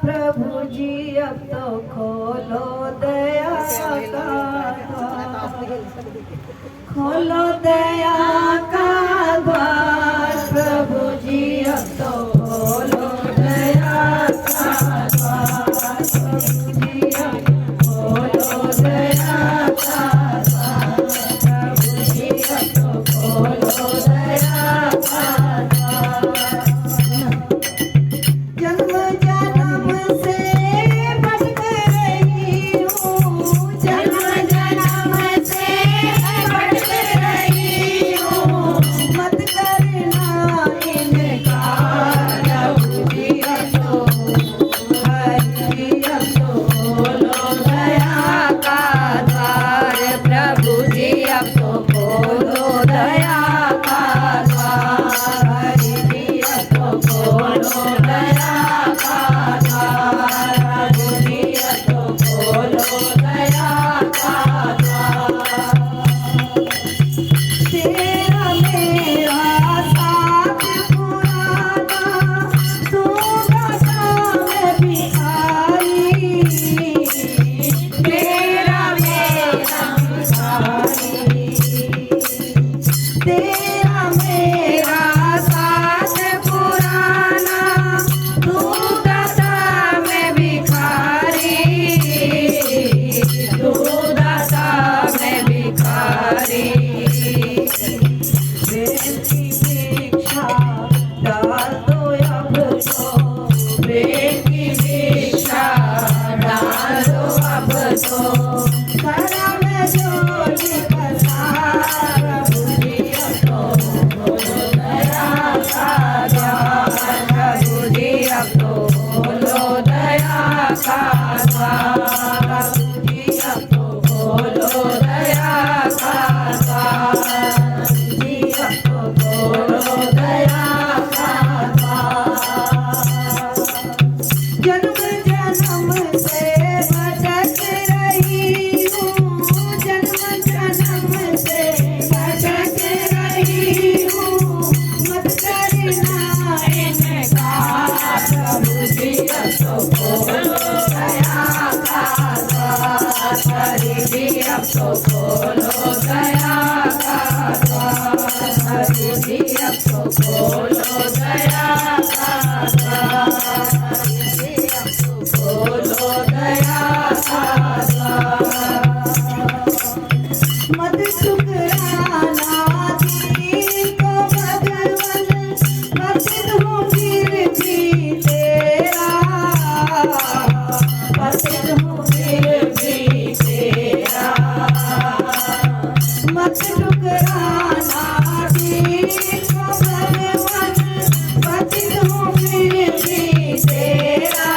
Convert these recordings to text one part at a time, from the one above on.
प्रभु जी अब तो खोलो दया का द्वार, खोलो दया का द्वार प्रभु जी अब तो खोलो दया का द्वार, प्रभु जी अब खोलो दया का द्वार, प्रभु जी अब तो खोलो दया का द्वार। जन्म जन्म से भटक रही हूँ, जन्म जन्म से भटक रही हूँ, मत करना इनकार प्रभु जी अब तो, हरि जी अब तो खोलो दया का द्वार, प्रभु जी अब तो खोलो दया का द्वार, हरि जी अब तो खोलो दया का द्वार, प्रभु जी अब तो खोलो दया का द्वार। तेरा मेरा साथ पुराना, तू बता मैं भिखारी, तेरा मेरा भिखारी, तेरा मेरा साथ पुराना, तू दाता मैं भिखारी, तू दाता मैं भिखारी। प्रेम की भिक्षा डाल दो अब तो, प्रेम की भिक्षा डाल दो अब तो, करा मैं जोड़ी पसार प्रभु जी अब तो खोलो दया का द्वार, प्रभु जी अब तो खोलो दया का द्वार, प्रभु जी अब तो खोलो दया का द्वार, प्रभु जी अब तो खोलो दया का द्वार। जन्म जन्म से भटक रही हूँ, जन्म जन्म से भटक रही हूँ, मत करना इनकार प्रभु जी अब तो खोलो दया का द्वार, हरि जी अब तो खोलो दया का द्वार, हरि जी अब तो खोलो दया का द्वार, हरि जी अब तो खोलो दया का द्वार। मत ठुकराना दीन को भगवन, पतित हूँ फिर भी तेरा, पतित हूँ फिर भी तेरा, मत ठुकराना दीन को भगवन, पतित हूँ फिर भी तेरा,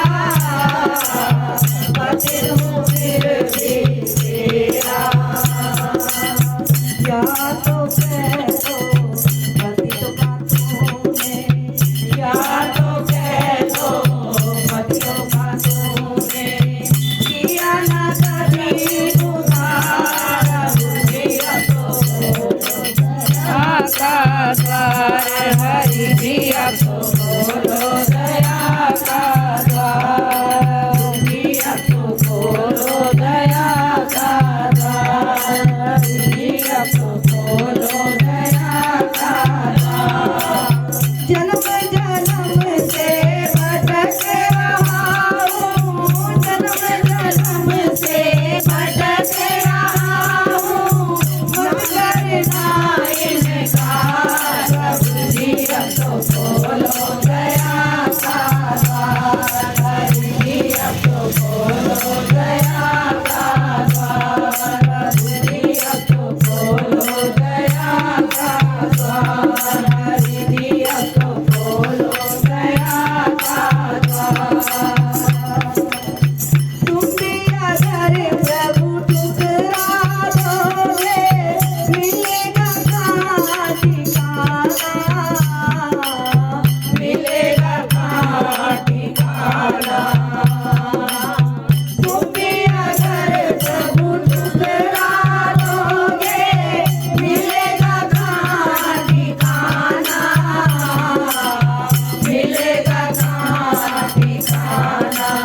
पतित हूँ फिर भी तेरा। या तो कह दो पतित का तूने, या तो कह दो पतितों का तूने, किया ना कभी उधार प्रभु जी अब तो खोलो दया का द्वार, हरि जी अब तो खोलो दया का द्वार, प्रभु जी अब तो खोलो दया का द्वार, हरि जी अब तो खोलो दया का द्वार। जन्म जन्म से भटक रहा हूँ, जन्म जन्म से भटक रहा हूँ, मत करना इनकार प्रभु जी अब तो खोलो दया का द्वार, हरि जी अब तो खोलो दया का द्वार, प्रभु जी अब तो खोलो दया का द्वार, हरि जी अब तो खोलो दया का द्वार। तुम मेरा घर प्रभु ठुकरा दोगे, मिलेगा कहाँ ठिकाना, मिलेगा कहाँ ठिकाना। तुम मेरा घर प्रभु ठुकरा दोगे, मिलेगा कहाँ ठिकाना, मिलेगा कहाँ ठिकाना। खाना